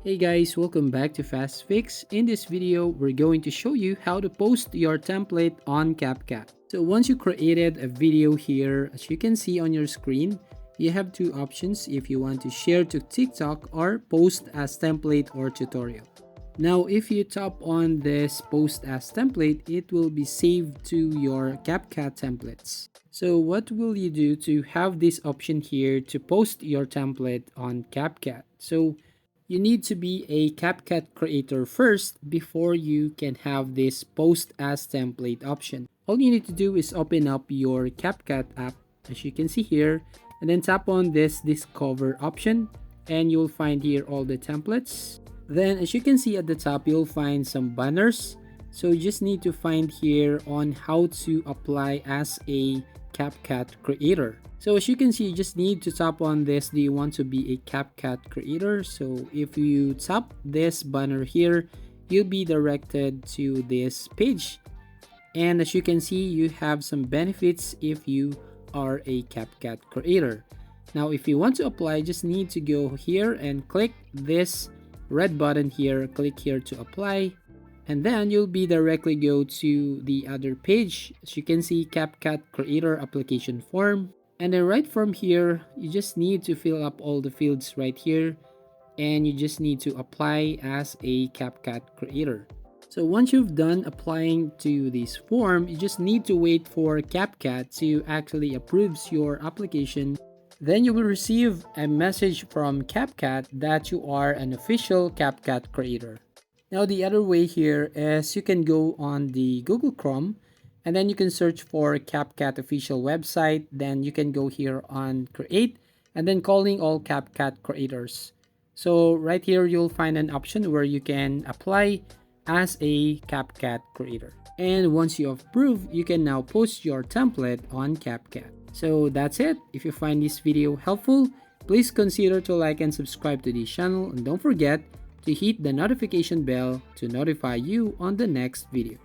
Hey guys, welcome back to Fast Fix. In this video, we're going to show you how to post your template on Capcut. So once you created a video here, as you can see on your screen, you have two options if you want to share to TikTok or post as template or tutorial. Now, if you tap on this post as template, it will be saved to your Capcut templates. So what will you do to have this option here to post your template on Capcut? So you need to be a CapCut creator first before you can have this post as template option. All you need to do is open up your CapCut app, as you can see here, and then tap on this discover option, and you'll find here all the templates. Then as you can see at the top, you'll find some banners. So you just need to find here on how to apply as a CapCut creator. So as you can see, you just need to tap on this. Do you want to be a CapCut creator? So if you tap this banner here, you'll be directed to this page. And as you can see, you have some benefits if you are a CapCut creator. Now, if you want to apply, just need to go here and click this red button here. Click here to apply. And then you'll be directly go to the other page. As you can see, CapCut creator application form. And then right from here, you just need to fill up all the fields right here, and you just need to apply as a CapCut creator. So once you've done applying to this form, you just need to wait for CapCut to actually approves your application. Then you will receive a message from CapCut that you are an official CapCut creator. Now the other way here is you can go on the Google Chrome, and then you can search for CapCut official website. Then you can go here on create and then calling all CapCut creators. So right here, you'll find an option where you can apply as a CapCut creator. And once you approve, you can now post your template on CapCut. So that's it. If you find this video helpful, please consider to like and subscribe to this channel. And don't forget to hit the notification bell to notify you on the next video.